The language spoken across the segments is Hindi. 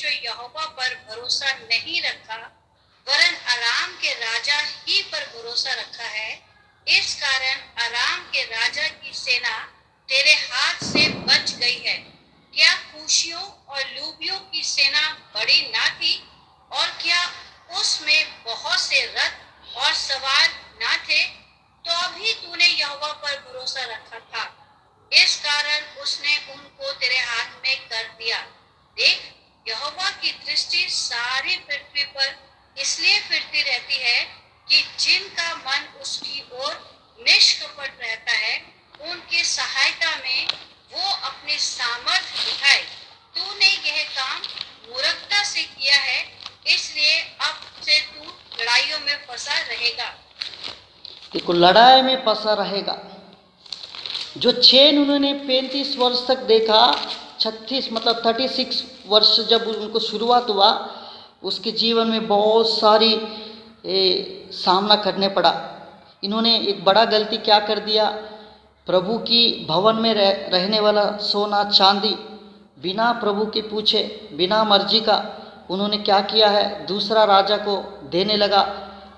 परमेश्वर यहोवा पर भरोसा नहीं रखा, वरन अराम के राजा ही पर भरोसा रखा है। इस कारण अराम के राजा की सेना तेरे हाथ से बच गई है। क्या कूशियों और लूबियों की सेना बड़ी ना थी? और क्या उसमें बहुत से रथ और सवार ना थे? तो अभी तूने यहोवा पर भरोसा रखा था, इस कारण उसने उनको तेरे हाथ में कर दिया। देख, यहोवा की दृष्टि सारी पृथ्वी पर इसलिए फिरती रहती है कि जिनका मन उसकी ओर निष्कपट रहता है, उनकी सहायता में वो अपनी सामर्थ दिखाए। तूने यह काम मूर्खता से किया है, इसलिए अब से तू लड़ाइयों में फंसा रहेगा। देखो, लड़ाई में फंसा रहेगा। जो चैन उन्होंने 35 वर्ष तक देखा, 36 मतलब 36 वर्ष जब उनको शुरुआत हुआ, उसके जीवन में बहुत सारी सामना करने पड़ा। इन्होंने एक बड़ा गलती क्या कर दिया, प्रभु की भवन में रहने वाला सोना चांदी बिना प्रभु के पूछे, बिना मर्जी का उन्होंने क्या किया है, दूसरा राजा को देने लगा।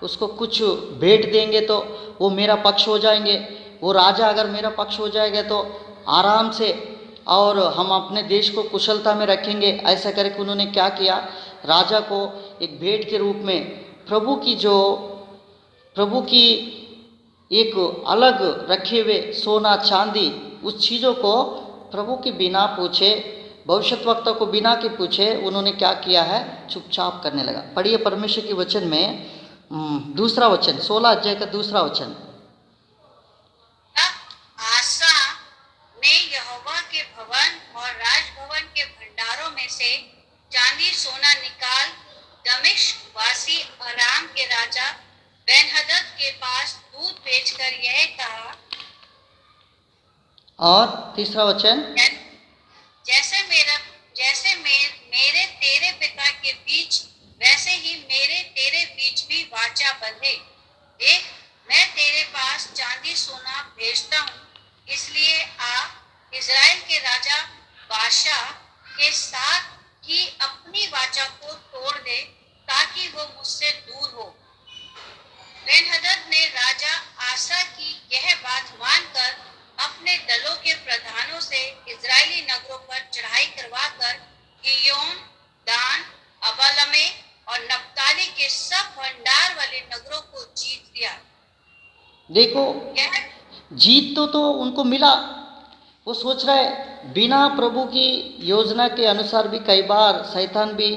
उसको कुछ भेंट देंगे तो वो मेरा पक्ष हो जाएंगे, वो राजा अगर मेरा पक्ष हो जाएगा तो आराम से और हम अपने देश को कुशलता में रखेंगे। ऐसा करके उन्होंने क्या किया, राजा को एक भेंट के रूप में प्रभु की एक अलग रखे हुए सोना चांदी, उस चीज़ों को प्रभु के बिना पूछे, भविष्यद्वक्ता को बिना के पूछे उन्होंने क्या किया है, चुपचाप करने लगा। पढ़िए परमेश्वर के वचन में दूसरा वचन, 16 अध्याय का दूसरा वचन। आसा ने यहोवा के भवन और राजभवन के भंडारों में से चांदी सोना निकाल दमिश्क वासी अराम के राजा बेनहदद के पास दूत भेजकर यह कहा। और तीसरा वचन, जैसे मेरे तेरे पिता के बीच, वैसे ही मेरे तेरे बीच भी वाचा बंधे। देख, मैं तेरे पास चांदी सोना भेजता हूँ, इसलिए आप इज़राइल के राजा बादशाह के साथ ही अपनी वाचा को तोड़ दे, ताकि वो मुझसे दूर हो। बेनहदद ने राजा आसा की यह बात मानकर अपने दलों के प्रधानों से इजरायली नगरों पर चढ़ाई करवाकर गियोन, दान, अबलमे और नप्ताली के सब भंडार वाले नगरों को जीत लिया। देखो, जीत तो उनको मिला। वो सोच रहा है बिना प्रभु की योजना के अनुसार भी कई बार शैतान भी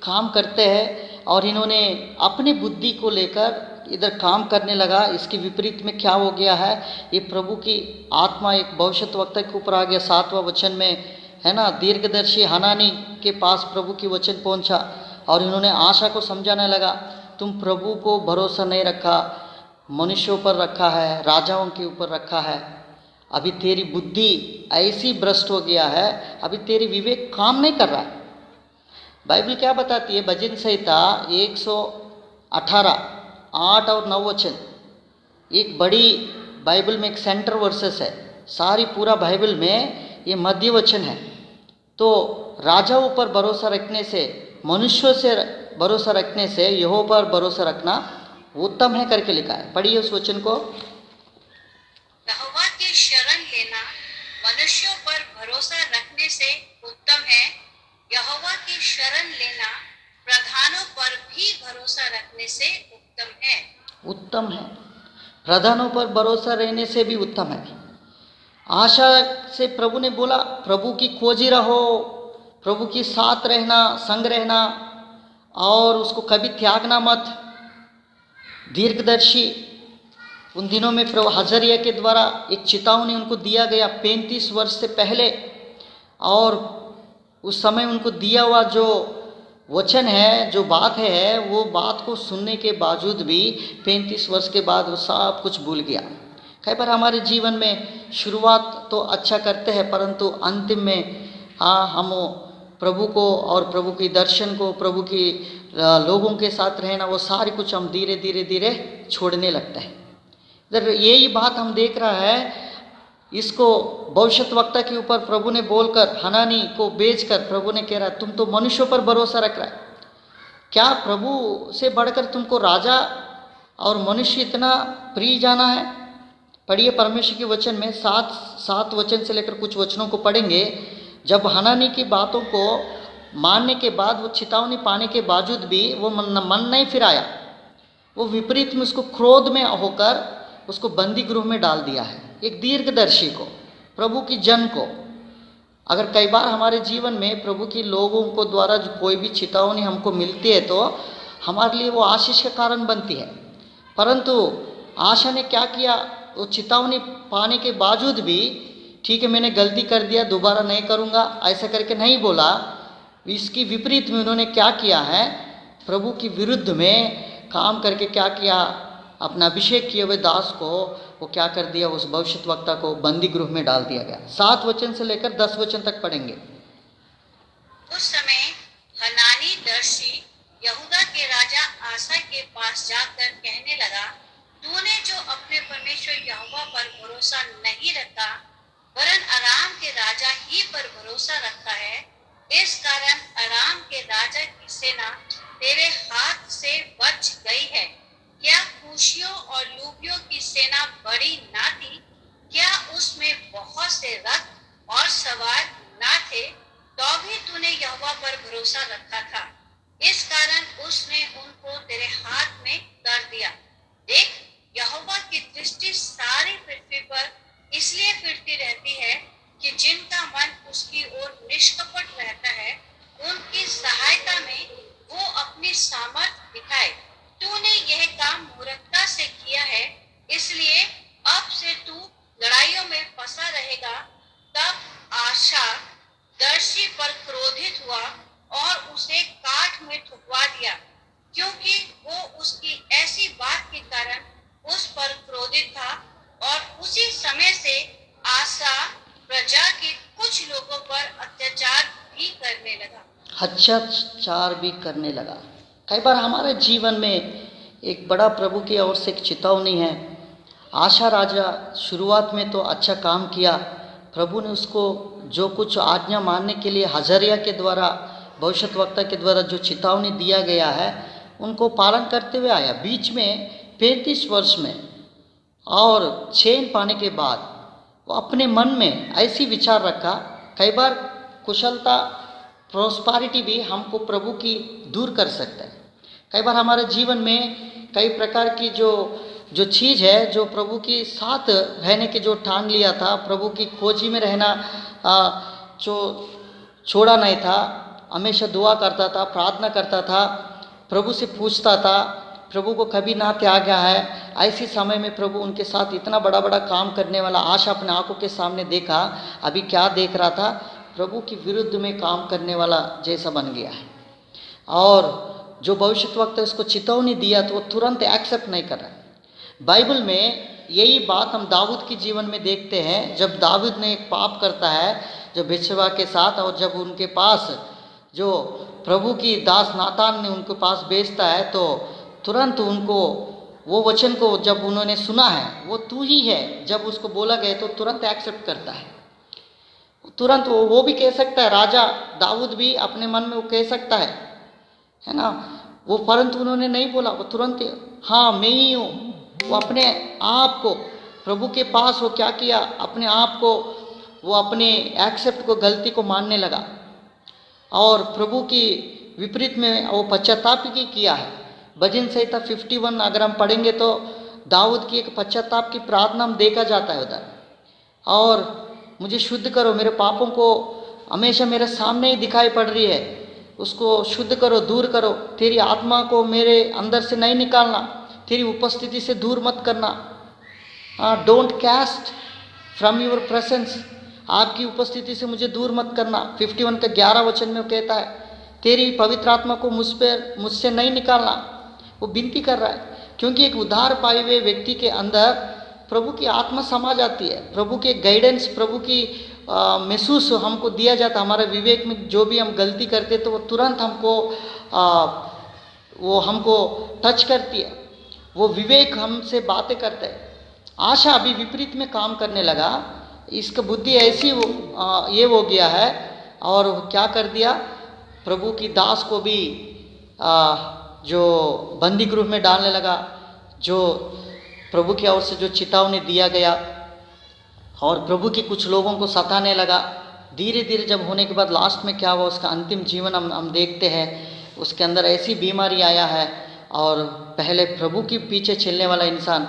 काम करते हैं, और इन्होंने अपनी बुद्धि को लेकर इधर काम करने लगा। इसके विपरीत में क्या हो गया है, ये प्रभु की आत्मा एक भविष्यद्वक्ता के ऊपर आ गया। 7वां वचन में है ना, दीर्घदर्शी हनानी के पास प्रभु की वचन पहुंचा और इन्होंने आशा को समझाने लगा, तुम प्रभु को भरोसा नहीं रखा, मनुष्यों पर रखा है, राजाओं के ऊपर रखा है। अभी तेरी बुद्धि ऐसी भ्रष्ट हो गया है, अभी तेरी विवेक काम नहीं कर रहा है। बाइबल क्या बताती है, भजन संहिता 118 8 और 9 वचन, एक बड़ी बाइबल में एक सेंटर वर्सेस है। सारी पूरा बाइबल में ये मध्य वचन है। तो राजाओं पर भरोसा रखने से, मनुष्यों से भरोसा रखने से यहोवा पर भरोसा रखना उत्तम है करके लिखा है। पढ़िए उस वचन को। यहोवा की शरण लेना मनुष्यों पर भरोसा रखने से उत्तम है। यहोवा की शरण लेना प्रधानों पर भी भरोसा रखने से उत्तम है। उत्तम है, प्रधानों पर भरोसा रहने से भी उत्तम है। आशा से प्रभु ने बोला, प्रभु की खोजी रहो, प्रभु के साथ रहना, संग रहना, और उसको कभी त्यागना मत। दीर्घदर्शी उन दिनों में प्रभु हजरिया के द्वारा एक चेतावनी उनको दिया गया 35 वर्ष से पहले, और उस समय उनको दिया हुआ जो वचन है, जो बात है, वो बात को सुनने के बावजूद भी 35 वर्ष के बाद वो सब कुछ भूल गया। कई बार हमारे जीवन में शुरुआत तो अच्छा करते हैं, परंतु अंतिम में हम प्रभु को और प्रभु के दर्शन को, प्रभु की लोगों के साथ रहना, वो सारी कुछ हम धीरे धीरे धीरे छोड़ने लगते हैं। इधर यही बात हम देख रहा है, इसको भविष्यद्वक्ता के ऊपर प्रभु ने बोलकर हनानी को बेचकर प्रभु ने कह रहा तुम तो मनुष्यों पर भरोसा रख रहा है, क्या प्रभु से बढ़कर तुमको राजा और मनुष्य इतना प्रिय जाना है? पढ़िए परमेश्वर के वचन में, सात वचन से लेकर कुछ वचनों को पढ़ेंगे। जब हनानी की बातों को मानने के बाद, वो चेतावनी पाने के बावजूद भी वो मन नहीं फिराया, वो विपरीत में उसको क्रोध में होकर उसको बंदी गृह में डाल दिया है। एक दीर्घदर्शी को, प्रभु की जन को, अगर कई बार हमारे जीवन में प्रभु के लोगों को द्वारा जो कोई भी चेतावनी हमको मिलती है तो हमारे लिए वो आशीष का कारण बनती है, परंतु आशा ने क्या किया, वो चेतावनी पाने के बावजूद भी ठीक है मैंने गलती कर दिया, दोबारा नहीं करूँगा ऐसा करके नहीं बोला। इसकी विपरीत में उन्होंने क्या किया है, प्रभु की विरुद्ध में काम करके क्या किया, अपना अभिषेक किए हुए दास को वो क्या कर दिया, उस भविष्यद्वक्ता को बंदी गृह में डाल दिया गया। 7 वचन से लेकर 10 वचन तक पढ़ेंगे। उस समय हनानी दर्शी यहूदा के राजा आसा के पास जाकर कहने लगा, तूने जो अपने परमेश्वर यहोवा पर भरोसा नहीं रखा वरन अराम के राजा ही पर भरोसा रखा है, इस कारण अराम के राजा की सेना तेरे हाथ से बच गई है। क्या कूशियों और लूबियों की सेना बड़ी ना थी? क्या उसमें बहुत से रथ और सवार ना थे? तो भी तूने यहोवा पर भरोसा रखा था, इस कारण उसने उनको तेरे हाथ में कर दिया। देख, यहोवा की दृष्टि सारी पृथ्वी पर इसलिए फिरती रहती है कि जिनका मन उसकी ओर निष्कपट रहता है, उनकी सहायता में वो अपनी सामर्थ दिखाए। तूने यह काम मूर्खता से किया है, इसलिए अब से तू लड़ाइयों में फंसा रहेगा। तब आशा दर्शी पर क्रोधित हुआ और उसे काठ में ठुकवा दिया, क्योंकि वो उसकी ऐसी बात के कारण उस पर क्रोधित था। और उसी समय से आशा प्रजा के कुछ लोगों पर अत्याचार भी करने लगा। कई बार हमारे जीवन में एक बड़ा प्रभु की ओर से एक चेतावनी है। आशा राजा शुरुआत में तो अच्छा काम किया, प्रभु ने उसको जो कुछ आज्ञा मानने के लिए हजरिया के द्वारा, भविष्यद्वक्ता के द्वारा जो चेतावनी दिया गया है उनको पालन करते हुए आया। बीच में 35 वर्ष में और चैन पाने के बाद वो अपने मन में ऐसी विचार रखा। कई बार कुशलता, प्रोस्पारिटी भी हमको प्रभु की दूर कर सकता है। कई बार हमारे जीवन में कई प्रकार की जो चीज़ है, जो प्रभु के साथ रहने के जो ठान लिया था, प्रभु की खोजी में रहना जो छोड़ा नहीं था, हमेशा दुआ करता था, प्रार्थना करता था, प्रभु से पूछता था, प्रभु को कभी ना त्यागा है। ऐसे समय में प्रभु उनके साथ इतना बड़ा बड़ा काम करने वाला आशा अपने आंखों के सामने देखा। अभी क्या देख रहा था, प्रभु के विरुद्ध में काम करने वाला जैसा बन गया है। और जो भविष्यद्वक्ता इसको चेतावनी दिया तो वो तुरंत एक्सेप्ट नहीं कर रहा। बाइबल में यही बात हम दाऊद के जीवन में देखते हैं। जब दाऊद ने एक पाप करता है जो बेतशेबा के साथ, और जब उनके पास जो प्रभु की दास नातान ने उनके पास भेजता है तो तुरंत उनको वो वचन को जब उन्होंने सुना है, वो तू ही है, जब उसको बोला गया तो तुरंत एक्सेप्ट करता है। तुरंत वो भी कह सकता है, राजा दाऊद भी अपने मन में वो कह सकता है ना वो, परंतु उन्होंने नहीं बोला। वो तुरंत हाँ मैं ही हूँ। वो अपने आप को प्रभु के पास वो क्या किया, अपने आप को वो अपने एक्सेप्ट को, गलती को मानने लगा और प्रभु की विपरीत में वो पश्चाताप की किया है। भजन संहिता 51 अगर हम पढ़ेंगे तो दाऊद की एक पश्चाताप की प्रार्थना हम देखा जाता है उधर। और मुझे शुद्ध करो, मेरे पापों को हमेशा मेरे सामने ही दिखाई पड़ रही है, उसको शुद्ध करो, दूर करो। तेरी आत्मा को मेरे अंदर से नहीं निकालना, तेरी उपस्थिति से दूर मत करना। Don't cast from your presence, आपकी उपस्थिति से मुझे दूर मत करना। 51 का 11 वचन में वो कहता है, तेरी पवित्र आत्मा को मुझसे नहीं निकालना। वो विनती कर रहा है, क्योंकि एक उद्धार पाए हुए व्यक्ति के अंदर प्रभु की आत्मा समा जाती है, प्रभु के गाइडेंस, प्रभु की महसूस हमको दिया जाता है। हमारे विवेक में जो भी हम गलती करते तो वो तुरंत हमको टच करती है, वो विवेक हमसे बातें करता है। आशा अभी विपरीत में काम करने लगा। इसका बुद्धि ऐसी ये हो गया है, और क्या कर दिया, प्रभु की दास को भी जो बंदी गृह में डालने लगा, जो प्रभु की ओर से जो चेतावनी दिया गया, और प्रभु की कुछ लोगों को सताने लगा। धीरे धीरे जब होने के बाद लास्ट में क्या हुआ, उसका अंतिम जीवन हम देखते हैं। उसके अंदर ऐसी बीमारी आया है, और पहले प्रभु के पीछे चलने वाला इंसान,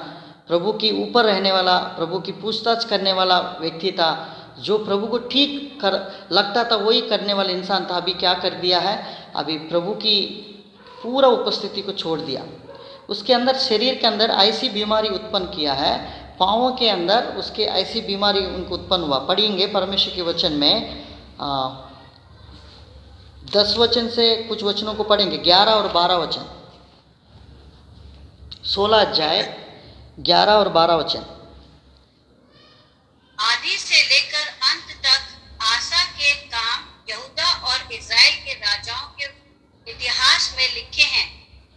प्रभु की ऊपर रहने वाला, प्रभु की पूछताछ करने वाला व्यक्ति था, जो प्रभु को ठीक कर लगता था वही करने वाला इंसान था, अभी क्या कर दिया है, अभी प्रभु की पूरा उपस्थिति को छोड़ दिया। उसके अंदर शरीर के अंदर ऐसी बीमारी उत्पन्न किया है, पाँवों के अंदर उसके ऐसी बीमारी उनको उत्पन्न हुआ। पढ़ेंगे परमेश्वर के वचन में 10 वचन से कुछ वचनों को पढ़ेंगे, 11 और 12 वचन, 16 अध्याय 11 और 12 वचन। आदि से लेकर अंत तक आसा के काम यहूदा और इज़राइल के राजाओं के इतिहास में लिखे हैं।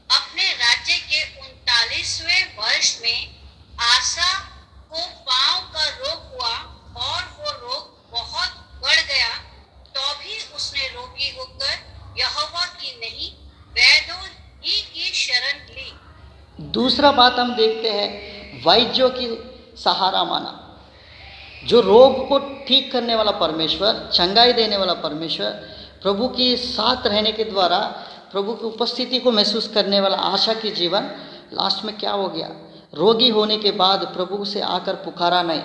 अपने राज्य के 39वें वर्ष में आसा को पांव का रोग हुआ, और वो रोग बहुत बढ़ गया, तो भी उसने रोगी होकर यहोवा की नहीं वैद्यों ही की शरण ली। दूसरा बात हम देखते हैं, वैद्यों की सहारा माना। जो रोग को ठीक करने वाला परमेश्वर, चंगाई देने वाला परमेश्वर, प्रभु की साथ रहने के द्वारा प्रभु की उपस्थिति को महसूस करने वाला आशा की जीवन, लास्ट में क्या हो गया, रोगी होने के बाद प्रभु से आकर पुकारा नहीं,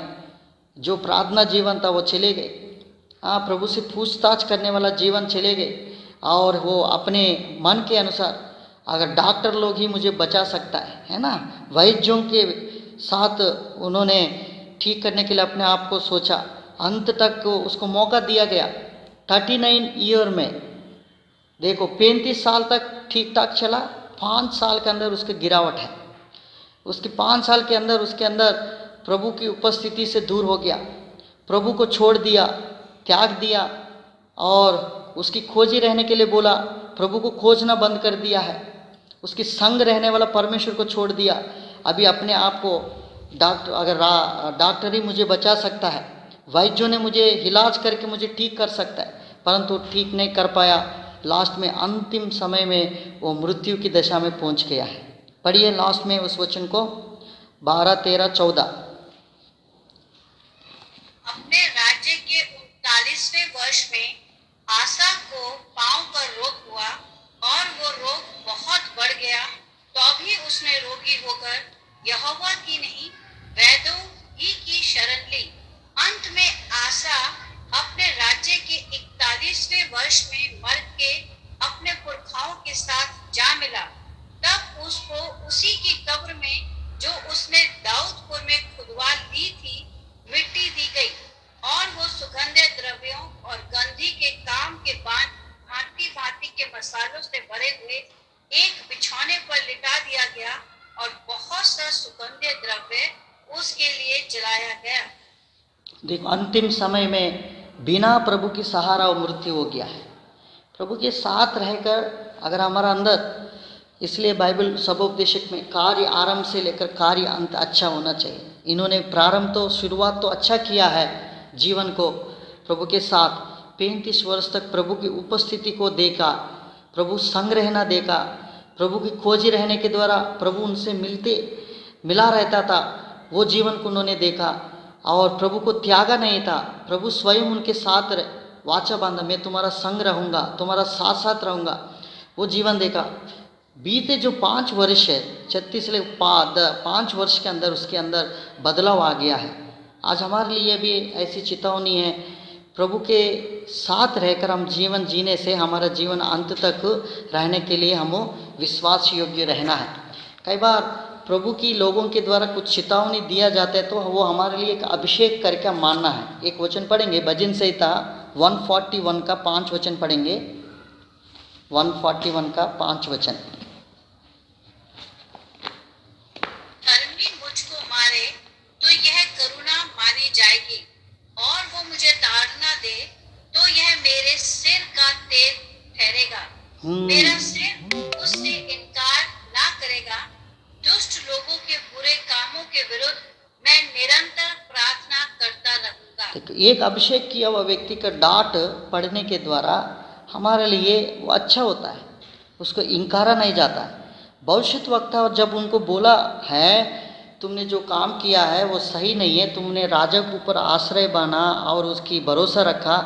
जो प्रार्थना जीवन था वो चले गए। प्रभु से पूछताछ करने वाला जीवन चले गए, और वो अपने मन के अनुसार, अगर डॉक्टर लोग ही मुझे बचा सकता है ना, वैद्यों के साथ उन्होंने ठीक करने के लिए अपने आप को सोचा। अंत तक उसको मौका दिया गया। 39 ईयर में देखो 35 साल तक ठीक ठाक चला, 5 साल के अंदर उसकी गिरावट है। उसके 5 साल के अंदर उसके अंदर प्रभु की उपस्थिति से दूर हो गया, प्रभु को छोड़ दिया, त्याग दिया, और उसकी खोजी रहने के लिए बोला, प्रभु को खोजना बंद कर दिया है। उसके संग रहने वाला परमेश्वर को छोड़ दिया। अभी अपने आप को डॉक्टर ही मुझे बचा सकता है, वैद्यों ने मुझे इलाज करके मुझे ठीक कर सकता है, परंतु ठीक नहीं कर पाया। लास्ट में अंतिम समय में वो मृत्यु की दशा में पहुंच गया है। पढ़िए लास्ट में उस वचन को, 12, 13, 14। अपने राज्य के 39वें वर्ष में आसा को पांव का रोग हुआ, और वो रोग बहुत बढ़ गया, तो भी उसने रोगी होकर यहोवा की नहीं वैद्यों ही की शरण ली। अंत में आसा अपने राज्य के 41वें वर्ष में मर के अपने पुरखाओं के साथ जा मिला। तब उसको उसी की कब्र में, जो उसने दाऊदपुर में खुदवा ली थी, मिट्टी दी गई, और वो सुगंधित द्रव्यों और गंधी के काम के भांति भांति के मसालों से भरे हुए एक बिछौने पर लिटा दिया गया, और बहुत सा सुगंधित द्रव्य उसके लिए जलाया गया। देखो अंतिम समय में बिना प्रभु की सहारा और मृत्यु हो गया है। प्रभु के साथ रहकर अगर हमारा अंदर, इसलिए बाइबल सबोपदेशक में कार्य आरंभ से लेकर कार्य अंत अच्छा होना चाहिए। इन्होंने प्रारंभ तो शुरुआत तो अच्छा किया है जीवन को प्रभु के साथ, 35 वर्ष तक प्रभु की उपस्थिति को देखा, प्रभु संग रहना देखा, प्रभु की खोजी रहने के द्वारा प्रभु उनसे मिला रहता था, वो जीवन को उन्होंने देखा, और प्रभु को त्यागा नहीं था। प्रभु स्वयं उनके साथ वाचा बांधा, मैं तुम्हारा संग रहूँगा, तुम्हारा साथ साथ रहूँगा, वो जीवन देखा। बीते जो 5 वर्ष है, 36 से 5 वर्ष के अंदर उसके अंदर बदलाव आ गया है। आज हमारे लिए भी ऐसी चेतावनी है, प्रभु के साथ रहकर हम जीवन जीने से हमारा जीवन अंत तक रहने के लिए हमें विश्वास योग्य रहना है। कई बार प्रभु की लोगों के द्वारा कुछ चेतावनी दिया जाता है, तो वो हमारे लिए एक अभिषेक करके मानना है। एक वचन पढ़ेंगे, भजन संहिता 141 का 5 वचन पढ़ेंगे, 141 का 5 वचन। धर्मी मुझको मारे तो यह करुणा मानी जाएगी, और वो मुझे ताड़ना दे तो यह मेरे सिर का तेल ठहरेगा। मेरा सिर उससे इनकार ना करेगा। दुष्ट लोगों के बुरे कामों के विरुद्ध मैं निरंतर प्रार्थना करता रहूंगा। एक अभिषेक किया हुआ व्यक्ति का डांट पड़ने के द्वारा हमारे लिए वो अच्छा होता है, उसको इनकारा नहीं जाता है। भविष्यद्वक्ता और जब उनको बोला है तुमने जो काम किया है वो सही नहीं है, तुमने राजा के ऊपर आश्रय बना और उसकी भरोसा रखा,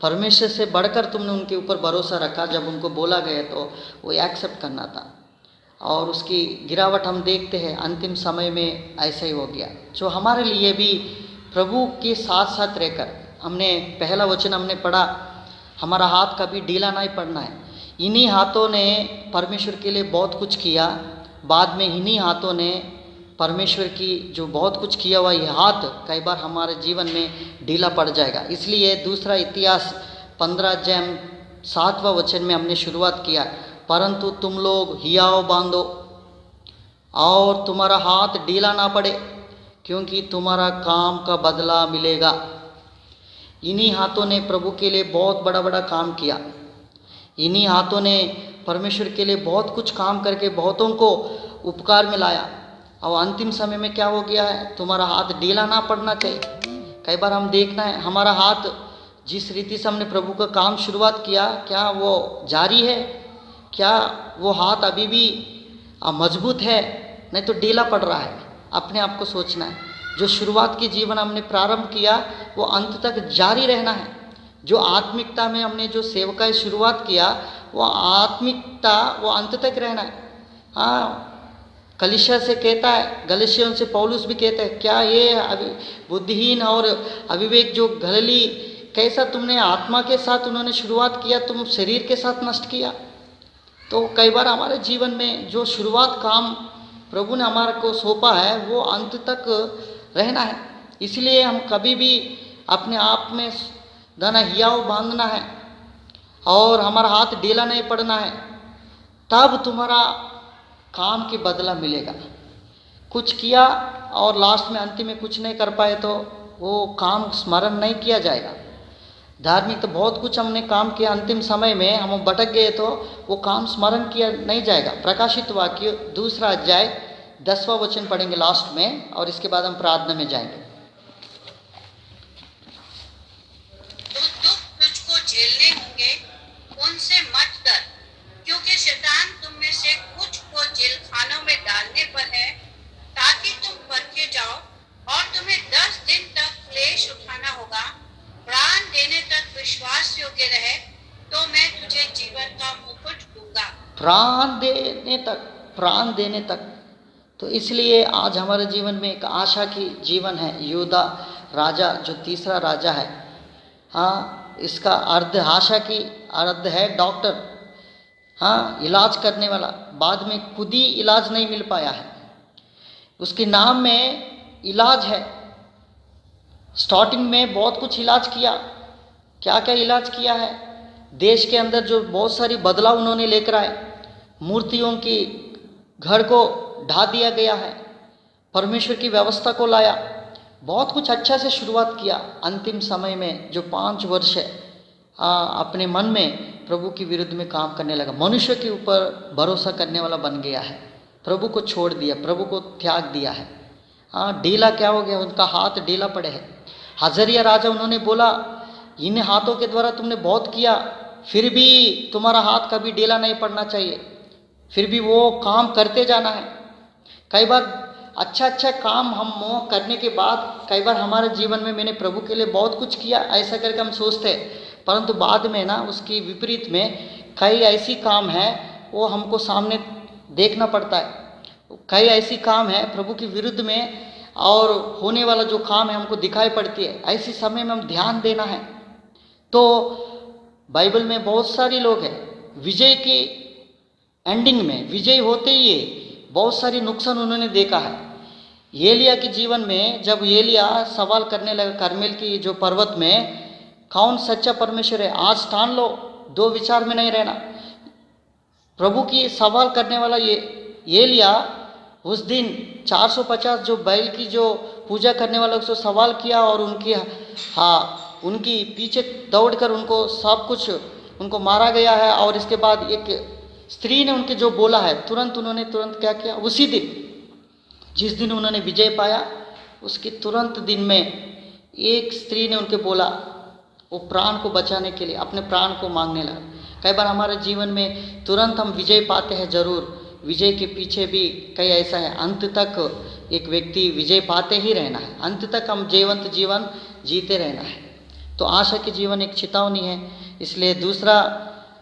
परमेश्वर से बढ़कर तुमने उनके ऊपर भरोसा रखा, जब उनको बोला गया तो वो एक्सेप्ट करना था। और उसकी गिरावट हम देखते हैं अंतिम समय में ऐसा ही हो गया। जो हमारे लिए भी प्रभु के साथ साथ रहकर, हमने पहला वचन हमने पढ़ा, हमारा हाथ कभी ढीला नहीं पड़ना है। इन्हीं हाथों ने परमेश्वर के लिए बहुत कुछ किया, बाद में इन्हीं हाथों ने परमेश्वर की जो बहुत कुछ किया हुआ ये हाथ कई बार हमारे जीवन में ढीला पड़ जाएगा। इसलिए दूसरा इतिहास 15 अध्याय 7वां वचन में हमने शुरुआत किया, परंतु तुम लोग हियाव बांधो और तुम्हारा हाथ ढीला ना पड़े, क्योंकि तुम्हारा काम का बदला मिलेगा। इन्हीं हाथों ने प्रभु के लिए बहुत बड़ा बड़ा काम किया, इन्हीं हाथों ने परमेश्वर के लिए बहुत कुछ काम करके बहुतों को उपकार में लाया। और अंतिम समय में क्या हो गया है, तुम्हारा हाथ ढीला ना पड़ना चाहिए। कई बार हम देखना है हमारा हाथ जिस रीति से हमने प्रभु का काम शुरुआत किया, क्या वो जारी है, क्या वो हाथ अभी भी मजबूत है, नहीं तो ढीला पड़ रहा है। अपने आप को सोचना है, जो शुरुआत की जीवन हमने प्रारंभ किया वो अंत तक जारी रहना है। जो आत्मिकता में हमने जो सेवकाई शुरुआत किया वो आत्मिकता वो अंत तक रहना है। हाँ, कलीसिया से कहता है, गलतियों से पौलुस भी कहता है, क्या ये बुद्धिहीन और अविवेक जो गलीली, कैसा तुमने आत्मा के साथ उन्होंने शुरुआत किया, तुम शरीर के साथ नष्ट किया। तो कई बार हमारे जीवन में जो शुरुआत काम प्रभु ने हमारे को सौंपा है वो अंत तक रहना है। इसलिए हम कभी भी अपने आप में दाना हियाव बांधना है और हमारा हाथ ढीला नहीं पड़ना है, तब तुम्हारा काम के बदला मिलेगा। कुछ किया और लास्ट में अंतिम में कुछ नहीं कर पाए तो वो काम स्मरण नहीं किया जाएगा। धार्मिक तो बहुत कुछ हमने काम किया, अंतिम समय में हम भटक गए तो वो काम स्मरण किया नहीं जाएगा। प्रकाशित वाक्य 2 अध्याय 10वां वचन पढ़ेंगे लास्ट में, और इसके बाद हम प्रार्थना में जाएंगे। तो दुख तुझको झेलने होंगे, उनसे मत डर, क्योंकि शैतान तुम में से कुछ को जेल खानों में डालने पर है, ताकि तुम परखे जाओ, और तुम्हें 10 दिन तक क्लेश उठाना होगा। प्राण देने तक विश्वास योग्य रहे तो मैं तुझे जीवन का मुकुट दूंगा। प्राण देने तक। तो इसलिए आज हमारे जीवन में एक आशा की जीवन है। यूदा राजा जो तीसरा राजा है, हाँ, इसका अर्थ आशा की अर्थ है डॉक्टर, हाँ, इलाज करने वाला। बाद में खुद ही इलाज नहीं मिल पाया है, उसके नाम में इलाज है। स्टार्टिंग में बहुत कुछ इलाज किया, क्या क्या इलाज किया है। देश के अंदर जो बहुत सारी बदलाव उन्होंने लेकर आए, मूर्तियों की घर को ढा दिया गया है, परमेश्वर की व्यवस्था को लाया, बहुत कुछ अच्छा से शुरुआत किया। अंतिम समय में जो 5 वर्ष है, अपने मन में प्रभु के विरुद्ध में काम करने लगा, मनुष्य के ऊपर भरोसा करने वाला बन गया है, प्रभु को छोड़ दिया, प्रभु को त्याग दिया है। हाँ, ढीला क्या हो गया, उनका हाथ ढीला पड़े है। हजरिया राजा, उन्होंने बोला इन हाथों के द्वारा तुमने बहुत किया, फिर भी तुम्हारा हाथ कभी ढीला नहीं पड़ना चाहिए, फिर भी वो काम करते जाना है। कई बार अच्छा काम हम करने के बाद कई बार हमारे जीवन में मैंने प्रभु के लिए बहुत कुछ किया ऐसा करके हम सोचते हैं, परंतु बाद में ना उसकी विपरीत में कई ऐसी काम है वो हमको सामने देखना पड़ता है। कई ऐसी काम है प्रभु के विरुद्ध में और होने वाला जो काम है हमको दिखाई पड़ती है। ऐसी समय में हम ध्यान देना है। तो बाइबल में बहुत सारे लोग हैं, विजय की एंडिंग में, विजय होते ही बहुत सारी नुकसान उन्होंने देखा है। एलिया के जीवन में जब एलिया सवाल करने लगा करमेल की जो पर्वत में, कौन सच्चा परमेश्वर है, आज ठान लो, 2 विचार में नहीं रहना। प्रभु की सवाल करने वाला ये एलिया उस दिन 450 जो बैल की जो पूजा करने वालों से सवाल किया और उनकी पीछे दौड़कर उनको सब कुछ उनको मारा गया है। और इसके बाद एक स्त्री ने उनके जो बोला है, तुरंत क्या किया, उसी दिन जिस दिन उन्होंने विजय पाया उसके तुरंत दिन में एक स्त्री ने उनके बोला, वो प्राण को बचाने के लिए अपने प्राण को मांगने लगा। कई बार हमारे जीवन में तुरंत हम विजय पाते हैं, ज़रूर विजय के पीछे भी कई ऐसा है, अंत तक एक व्यक्ति विजय पाते ही रहना है, अंत तक हम जीवंत जीवन जीते रहना है। तो आशा के जीवन एक चेतावनी है। इसलिए दूसरा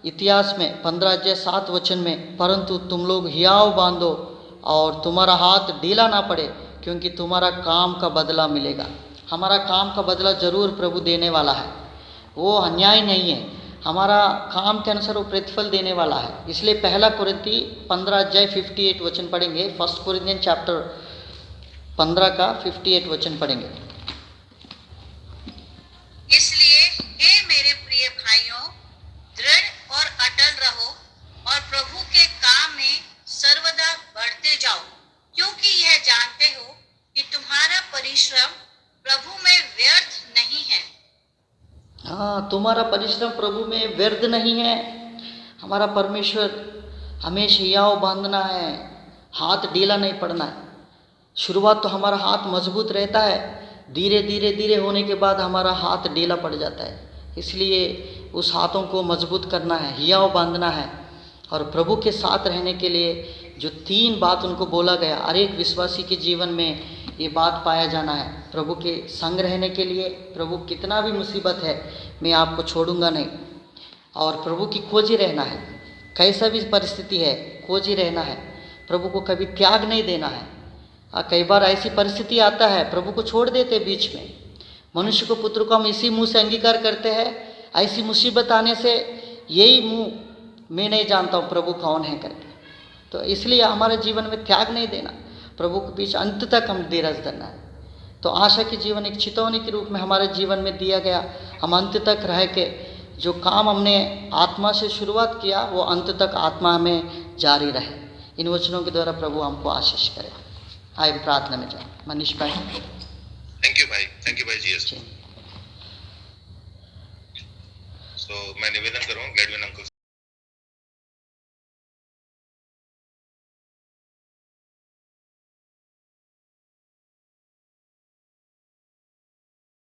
इतिहास में 15:7 में, परंतु तुम लोग हियाव बांधो और तुम्हारा हाथ ढीला ना पड़े, क्योंकि तुम्हारा काम का बदला मिलेगा। हमारा काम का बदला जरूर प्रभु देने वाला है, वो अन्याय नहीं है, हमारा काम के अनुसार वो प्रतिफल देने वाला है। इसलिए 1 कुरिन्ती 15:58 पढ़ेंगे। 1 कुरिन्थियन चैप्टर 15 का 58 पढ़ेंगे। इसलिए हे मेरे प्रिय भाइयों, दृढ़ और अटल रहो और प्रभु के काम में सर्वदा बढ़ते जाओ, क्योंकि यह जानते हो कि तुम्हारा परिश्रम प्रभु में व्यर्थ नहीं है। हाँ, तुम्हारा परिश्रम प्रभु में व्यर्थ नहीं है। हमारा परमेश्वर हमेशा हियाव बांधना है, हाथ ढीला नहीं पड़ना है। शुरुआत तो हमारा हाथ मजबूत रहता है, धीरे धीरे धीरे होने के बाद हमारा हाथ ढीला पड़ जाता है। इसलिए उस हाथों को मजबूत करना है, हियाव बांधना है। और प्रभु के साथ रहने के लिए जो 3 बात उनको बोला गया, हर एक विश्वासी के जीवन में ये बात पाया जाना है। प्रभु के संग रहने के लिए, प्रभु कितना भी मुसीबत है मैं आपको छोड़ूंगा नहीं, और प्रभु की खोजी रहना है। कैसा भी परिस्थिति है खोजी रहना है, प्रभु को कभी त्याग नहीं देना है। कई बार ऐसी परिस्थिति आता है प्रभु को छोड़ देते बीच में। मनुष्य को पुत्र को हम इसी मुंह से अंगीकार करते हैं, ऐसी मुसीबत आने से यही मुंह मैं नहीं जानता हूँ प्रभु कौन है करके। तो इसलिए हमारे जीवन में त्याग नहीं देना, प्रभु के बीच अंत तक हम धीरज धरना है। तो आशा की जीवन एक चेतावनी के रूप में हमारे जीवन में दिया गया। हम अंत तक रह के जो काम हमने आत्मा से शुरुआत किया वो अंत तक आत्मा में जारी रहे। इन वचनों के द्वारा प्रभु हमको आशीष करे। आए प्रार्थना में जाए। मनीष भाई। थैंक यू भाई जी। तो मैं निवेदन करूँ गैडविन अंकल